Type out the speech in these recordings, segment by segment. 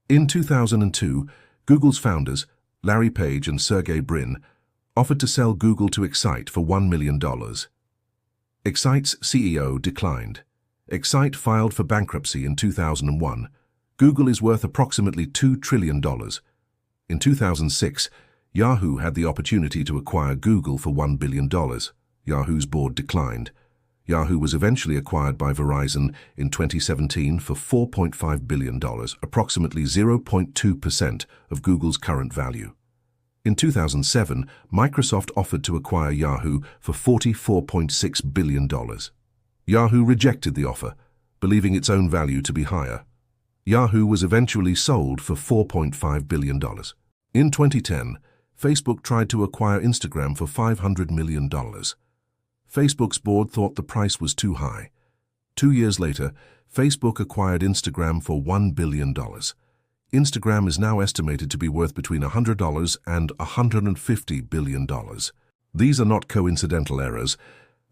In 2002, Google's founders, Larry Page and Sergey Brin, offered to sell Google to Excite for $1 million. Excite's CEO declined. Excite filed for bankruptcy in 2001. Google is worth approximately $2 trillion. In 2006, Yahoo had the opportunity to acquire Google for $1 billion. Yahoo's board declined. Yahoo was eventually acquired by Verizon in 2017 for $4.5 billion, approximately 0.2% of Google's current value. In 2007, Microsoft offered to acquire Yahoo for $44.6 billion. Yahoo rejected the offer, believing its own value to be higher. Yahoo was eventually sold for $4.5 billion. In 2010, Facebook tried to acquire Instagram for $500 million. Facebook's board thought the price was too high. 2 years later, Facebook acquired Instagram for $1 billion. Instagram is now estimated to be worth between $100 and $150 billion. These are not coincidental errors.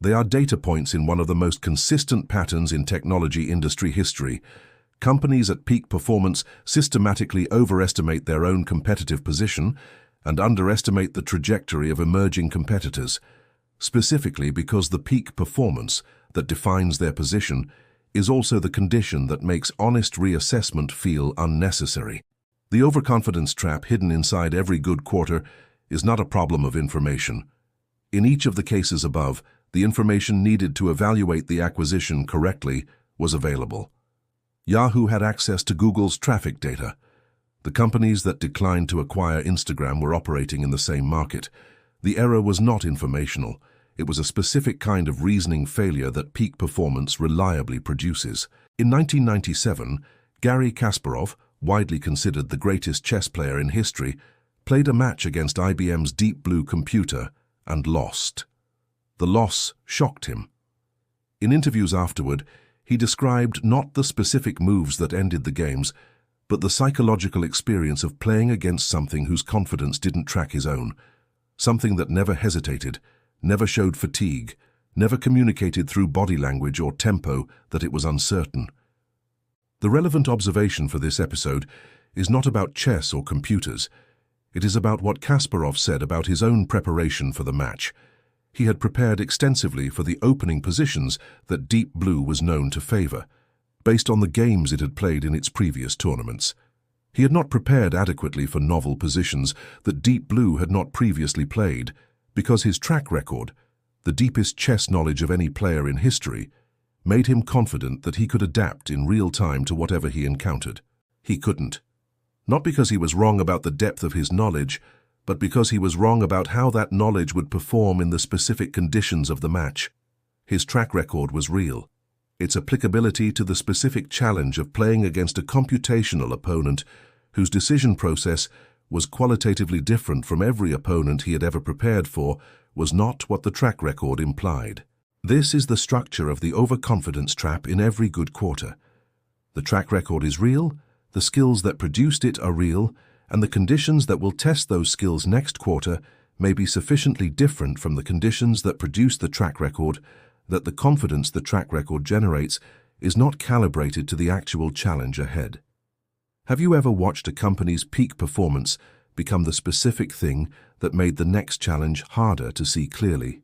They are data points in one of the most consistent patterns in technology industry history. Companies at peak performance systematically overestimate their own competitive position and underestimate the trajectory of emerging competitors, specifically because the peak performance that defines their position is also the condition that makes honest reassessment feel unnecessary. The overconfidence trap hidden inside every good quarter is not a problem of information. In each of the cases above, the information needed to evaluate the acquisition correctly was available. Yahoo had access to Google's traffic data. The companies that declined to acquire Instagram were operating in the same market. The error was not informational. It was a specific kind of reasoning failure that peak performance reliably produces. In 1997, Garry Kasparov, widely considered the greatest chess player in history, played a match against IBM's Deep Blue computer and lost. The loss shocked him. In interviews afterward, he described not the specific moves that ended the games, but the psychological experience of playing against something whose confidence didn't track his own, something that never hesitated, never showed fatigue, never communicated through body language or tempo that it was uncertain. The relevant observation for this episode is not about chess or computers. It is about what Kasparov said about his own preparation for the match. He had prepared extensively for the opening positions that Deep Blue was known to favor, based on the games it had played in its previous tournaments. He had not prepared adequately for novel positions that Deep Blue had not previously played, because his track record, the deepest chess knowledge of any player in history, made him confident that he could adapt in real time to whatever he encountered. He couldn't. Not because he was wrong about the depth of his knowledge, but because he was wrong about how that knowledge would perform in the specific conditions of the match. His track record was real. Its applicability to the specific challenge of playing against a computational opponent whose decision process was qualitatively different from every opponent he had ever prepared for was not what the track record implied. This is the structure of the overconfidence trap in every good quarter. The track record is real, the skills that produced it are real, and the conditions that will test those skills next quarter may be sufficiently different from the conditions that produce the track record that the confidence the track record generates is not calibrated to the actual challenge ahead. Have you ever watched a company's peak performance become the specific thing that made the next challenge harder to see clearly?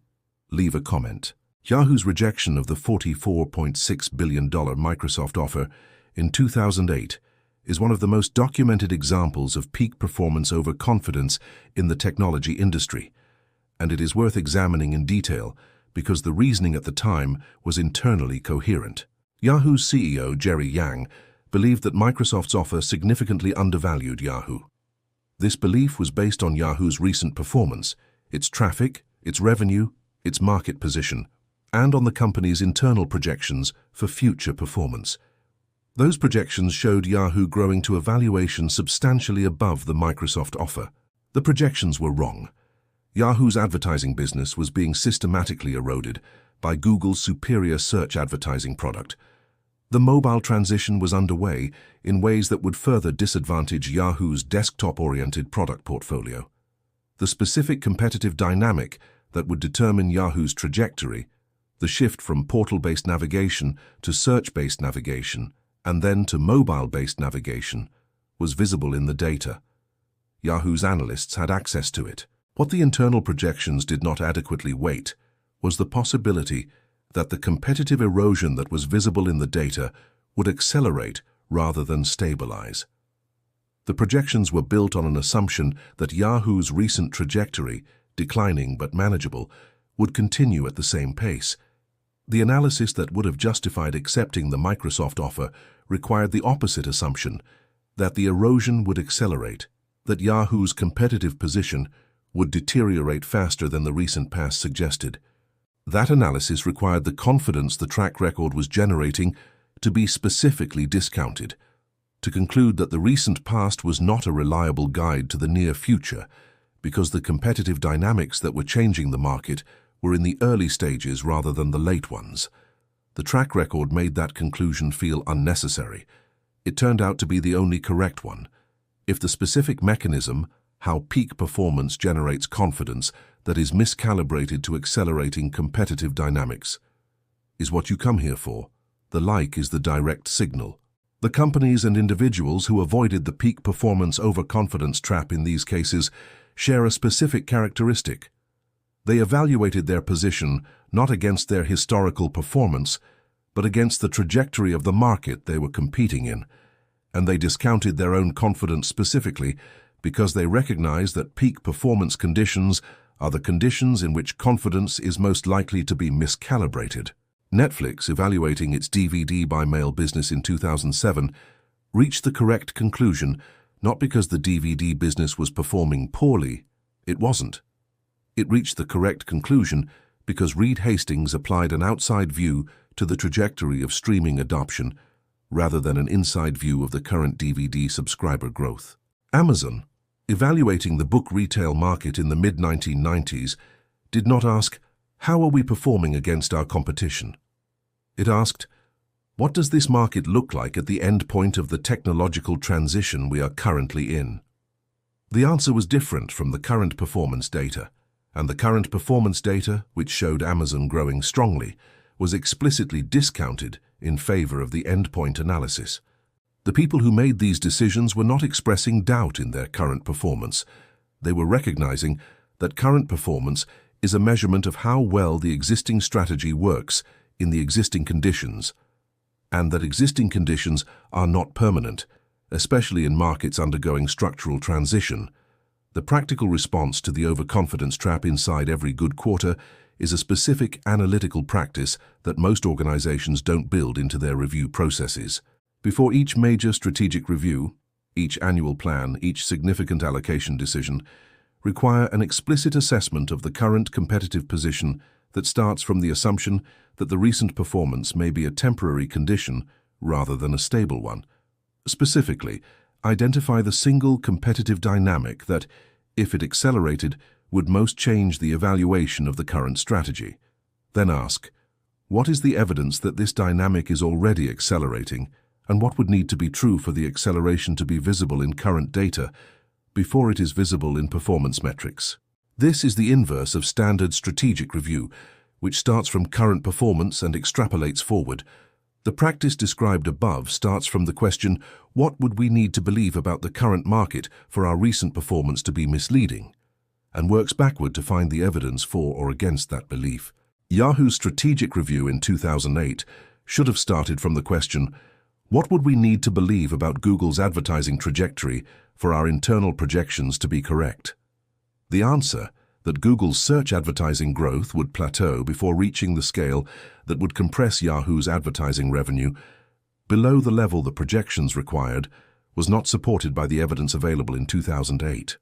Leave a comment. Yahoo's rejection of the $44.6 billion Microsoft offer in 2008 is one of the most documented examples of peak performance overconfidence in the technology industry, and it is worth examining in detail because the reasoning at the time was internally coherent. Yahoo's CEO, Jerry Yang, believed that Microsoft's offer significantly undervalued Yahoo. This belief was based on Yahoo's recent performance, its traffic, its revenue, its market position, and on the company's internal projections for future performance. Those projections showed Yahoo growing to a valuation substantially above the Microsoft offer. The projections were wrong. Yahoo's advertising business was being systematically eroded by Google's superior search advertising product. The mobile transition was underway in ways that would further disadvantage Yahoo's desktop-oriented product portfolio. The specific competitive dynamic that would determine Yahoo's trajectory, the shift from portal-based navigation to search-based navigation, and then to mobile-based navigation, was visible in the data. Yahoo's analysts had access to it. What the internal projections did not adequately weight was the possibility that the competitive erosion that was visible in the data would accelerate rather than stabilize. The projections were built on an assumption that Yahoo's recent trajectory, declining but manageable, would continue at the same pace. The analysis that would have justified accepting the Microsoft offer required the opposite assumption, that the erosion would accelerate, that Yahoo's competitive position would deteriorate faster than the recent past suggested. That analysis required the confidence the track record was generating to be specifically discounted, to conclude that the recent past was not a reliable guide to the near future, because the competitive dynamics that were changing the market were in the early stages rather than the late ones. The track record made that conclusion feel unnecessary. It turned out to be the only correct one. If the specific mechanism, how peak performance generates confidence that is miscalibrated to accelerating competitive dynamics, is what you come here for, the like is the direct signal. The companies and individuals who avoided the peak performance overconfidence trap in these cases share a specific characteristic. They evaluated their position not against their historical performance, but against the trajectory of the market they were competing in, and they discounted their own confidence specifically because they recognized that peak performance conditions are the conditions in which confidence is most likely to be miscalibrated. Netflix, evaluating its DVD by mail business in 2007, reached the correct conclusion not because the DVD business was performing poorly. It wasn't. It reached the correct conclusion because Reed Hastings applied an outside view to the trajectory of streaming adoption rather than an inside view of the current DVD subscriber growth. Amazon, evaluating the book retail market in the mid-1990s, did not ask, "How are we performing against our competition?" It asked, "What does this market look like at the end point of the technological transition we are currently in?" The answer was different from the current performance data, and the current performance data, which showed Amazon growing strongly, was explicitly discounted in favor of the endpoint analysis. The people who made these decisions were not expressing doubt in their current performance. They were recognizing that current performance is a measurement of how well the existing strategy works in the existing conditions, and that existing conditions are not permanent, especially in markets undergoing structural transition. The practical response to the overconfidence trap inside every good quarter is a specific analytical practice that most organizations don't build into their review processes. Before each major strategic review, each annual plan, each significant allocation decision, require an explicit assessment of the current competitive position that starts from the assumption that the recent performance may be a temporary condition rather than a stable one. Specifically, identify the single competitive dynamic that, if it accelerated, would most change the evaluation of the current strategy. Then ask, what is the evidence that this dynamic is already accelerating, and what would need to be true for the acceleration to be visible in current data before it is visible in performance metrics? This is the inverse of standard strategic review, which starts from current performance and extrapolates forward. The practice described above starts from the question, what would we need to believe about the current market for our recent performance to be misleading? And works backward to find the evidence for or against that belief. Yahoo's strategic review in 2008 should have started from the question, what would we need to believe about Google's advertising trajectory for our internal projections to be correct? The answer, that Google's search advertising growth would plateau before reaching the scale that would compress Yahoo's advertising revenue below the level the projections required, was not supported by the evidence available in 2008.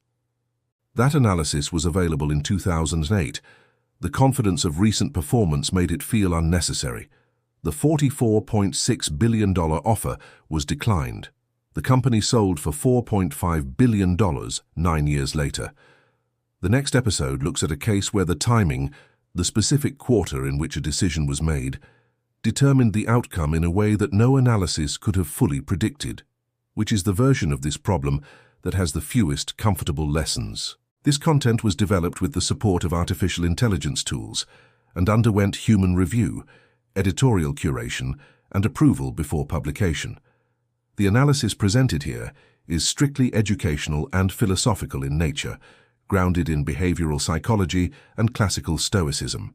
That analysis was available in 2008. The confidence of recent performance made it feel unnecessary. The $44.6 billion offer was declined. The company sold for $4.5 billion 9 years later. The next episode looks at a case where the timing, the specific quarter in which a decision was made, determined the outcome in a way that no analysis could have fully predicted, which is the version of this problem that has the fewest comfortable lessons. This content was developed with the support of artificial intelligence tools and underwent human review, editorial curation, and approval before publication. The analysis presented here is strictly educational and philosophical in nature, grounded in behavioral psychology and classical stoicism.